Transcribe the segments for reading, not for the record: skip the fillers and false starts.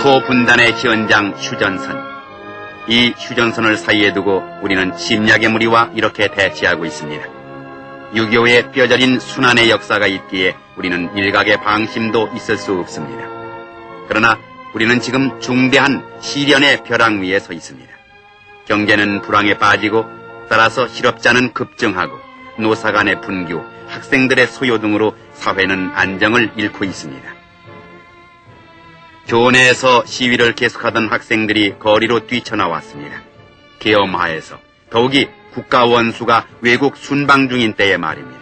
국토 분단의 현장 휴전선. 이 휴전선을 사이에 두고 우리는 침략의 무리와 이렇게 대치하고 있습니다. 6.25의 뼈저린 순환의 역사가 있기에 우리는 일각의 방심도 있을 수 없습니다. 그러나 우리는 지금 중대한 시련의 벼랑 위에 서 있습니다. 경제는 불황에 빠지고 따라서 실업자는 급증하고 노사 간의 분규, 학생들의 소요 등으로 사회는 안정을 잃고 있습니다. 교내에서 시위를 계속하던 학생들이 거리로 뛰쳐나왔습니다. 계엄하에서 더욱이 국가 원수가 외국 순방 중인 때의 말입니다.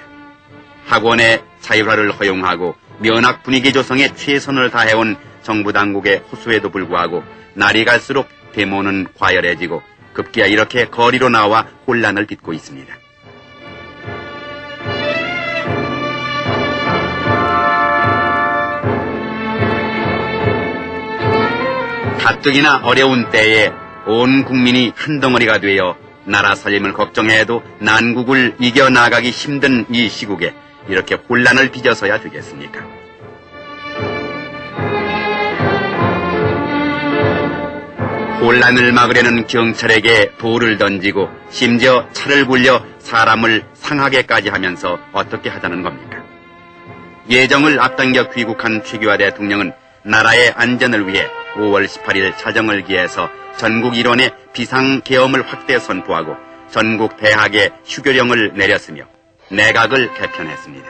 학원의 자율화를 허용하고 면학 분위기 조성에 최선을 다해온 정부 당국의 호소에도 불구하고 날이 갈수록 데모는 과열해지고 급기야 이렇게 거리로 나와 혼란을 빚고 있습니다. 가뜩이나 어려운 때에 온 국민이 한 덩어리가 되어 나라 살림을 걱정해도 난국을 이겨나가기 힘든 이 시국에 이렇게 혼란을 빚어서야 되겠습니까? 혼란을 막으려는 경찰에게 돌을 던지고 심지어 차를 굴려 사람을 상하게까지 하면서 어떻게 하자는 겁니까? 예정을 앞당겨 귀국한 최규하 대통령은 나라의 안전을 위해 5월 18일 자정을 기해서 전국 일원의 비상계엄을 확대 선포하고 전국 대학에 휴교령을 내렸으며 내각을 개편했습니다.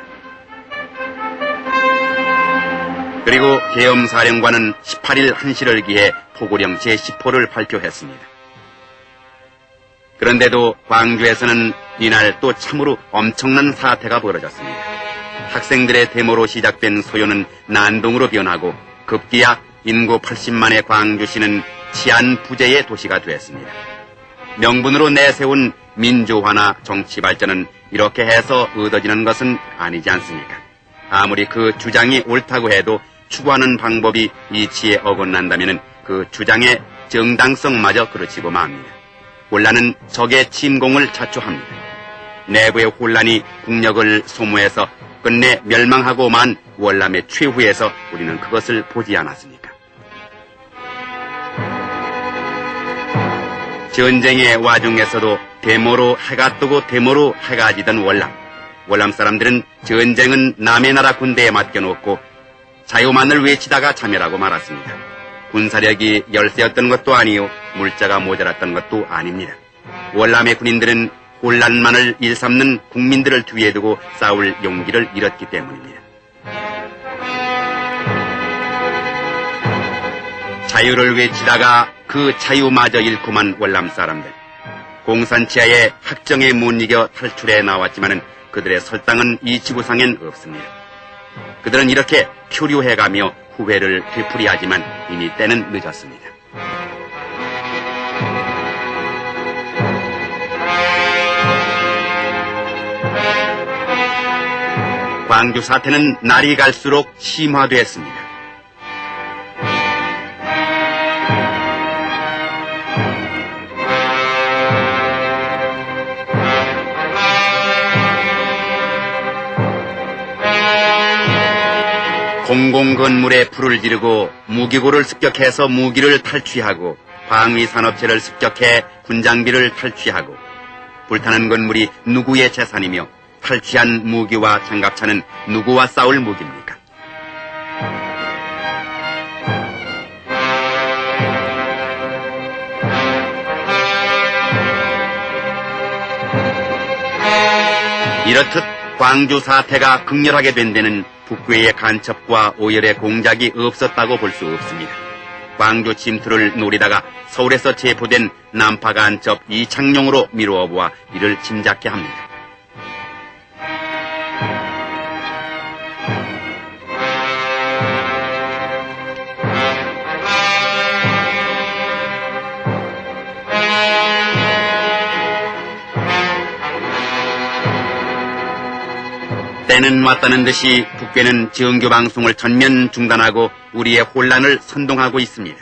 그리고 계엄사령관은 18일 1시를 기해 포고령 제10호를 발표했습니다. 그런데도 광주에서는 이날 또 참으로 엄청난 사태가 벌어졌습니다. 학생들의 데모로 시작된 소요는 난동으로 변하고 급기야 인구 80만의 광주시는 치안 부재의 도시가 되었습니다. 명분으로 내세운 민주화나 정치 발전은 이렇게 해서 얻어지는 것은 아니지 않습니까? 아무리 그 주장이 옳다고 해도 추구하는 방법이 이치에 어긋난다면 그 주장의 정당성마저 그르치고 맙니다. 혼란은 적의 침공을 자초합니다. 내부의 혼란이 국력을 소모해서 끝내 멸망하고 만 월남의 최후에서 우리는 그것을 보지 않았습니까? 전쟁의 와중에서도 데모로 해가 뜨고 데모로 해가 지던 월남. 월남 사람들은 전쟁은 남의 나라 군대에 맡겨놓고 자유만을 외치다가 자멸하고 말았습니다. 군사력이 열세였던 것도 아니요 물자가 모자랐던 것도 아닙니다. 월남의 군인들은 혼란만을 일삼는 국민들을 뒤에 두고 싸울 용기를 잃었기 때문입니다. 자유를 외치다가 그 자유마저 잃고만 월남 사람들. 공산치하의 학정에 못 이겨 탈출해 나왔지만은 그들의 설당은 이 지구상엔 없습니다. 그들은 이렇게 표류해가며 후회를 되풀이하지만 이미 때는 늦었습니다. 광주 사태는 날이 갈수록 심화되었습니다. 공공건물에 불을 지르고 무기고를 습격해서 무기를 탈취하고 방위산업체를 습격해 군장비를 탈취하고 불타는 건물이 누구의 재산이며 탈취한 무기와 장갑차는 누구와 싸울 무기입니까? 이렇듯 광주 사태가 극렬하게 된 데는 북괴의 간첩과 오열의 공작이 없었다고 볼 수 없습니다. 광주 침투를 노리다가 서울에서 체포된 남파 간첩 이창용으로 미루어 보아 이를 짐작케 합니다. 때는 왔다는 듯이 북괴는 정규방송을 전면 중단하고 우리의 혼란을 선동하고 있습니다.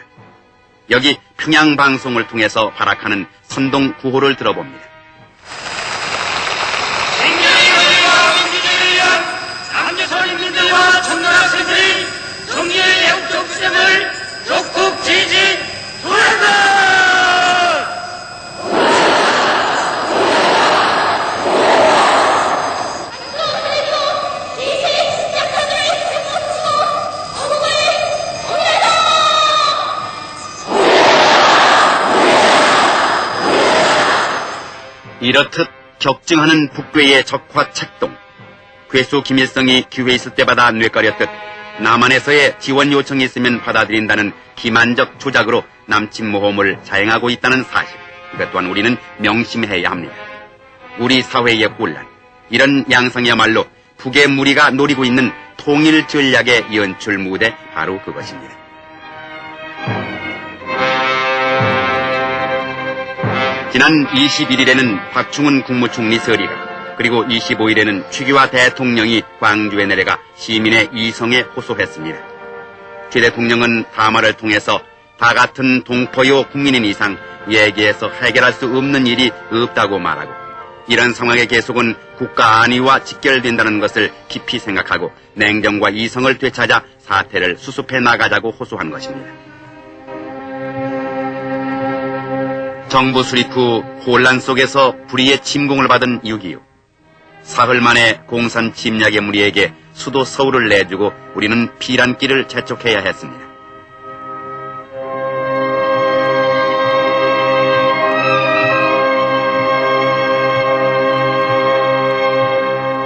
여기 평양방송을 통해서 발악하는 선동 구호를 들어봅니다. 생명의 권리와 민주주의를 위한 남조선 인민들과 청년 학생들이 정의의 애국적 투쟁을 적극 이렇듯 격증하는 북괴의 적화 책동, 괴수 김일성이 기회 있을 때마다 뇌까렸듯 남한에서의 지원 요청이 있으면 받아들인다는 기만적 조작으로 남침 모험을 자행하고 있다는 사실, 이것 또한 우리는 명심해야 합니다. 우리 사회의 혼란, 이런 양상이야말로 북의 무리가 노리고 있는 통일 전략의 연출 무대, 바로 그것입니다. 지난 21일에는 박충훈 국무총리 서리가, 그리고 25일에는 추기화 대통령이 광주에 내려가 시민의 이성에 호소했습니다. 최 대통령은 담화를 통해서 다 같은 동포요 국민인 이상 얘기해서 해결할 수 없는 일이 없다고 말하고, 이런 상황의 계속은 국가 안위와 직결된다는 것을 깊이 생각하고 냉정과 이성을 되찾아 사태를 수습해 나가자고 호소한 것입니다. 정부 수립 후 혼란 속에서 불의의 침공을 받은 6.25. 사흘 만에 공산 침략의 무리에게 수도 서울을 내주고 우리는 피란길을 재촉해야 했습니다.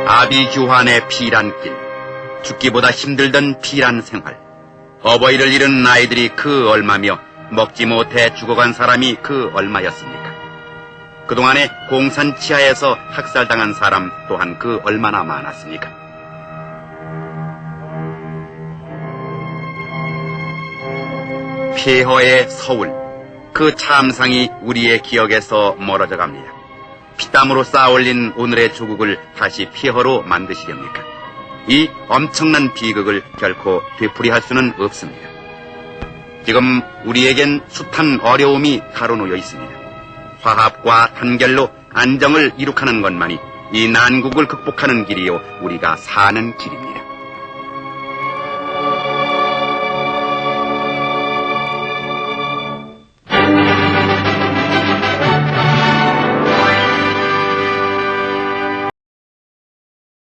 아비규환의 피란길, 죽기보다 힘들던 피란 생활, 어버이를 잃은 아이들이 그 얼마며 먹지 못해 죽어간 사람이 그 얼마였습니까? 그동안에 공산 치하에서 학살당한 사람 또한 그 얼마나 많았습니까? 폐허의 서울, 그 참상이 우리의 기억에서 멀어져 갑니다. 피땀으로 쌓아올린 오늘의 조국을 다시 폐허로 만드시렵니까? 이 엄청난 비극을 결코 되풀이할 수는 없습니다. 지금 우리에겐 숱한 어려움이 가로놓여 있습니다. 화합과 단결로 안정을 이룩하는 것만이 이 난국을 극복하는 길이요, 우리가 사는 길입니다.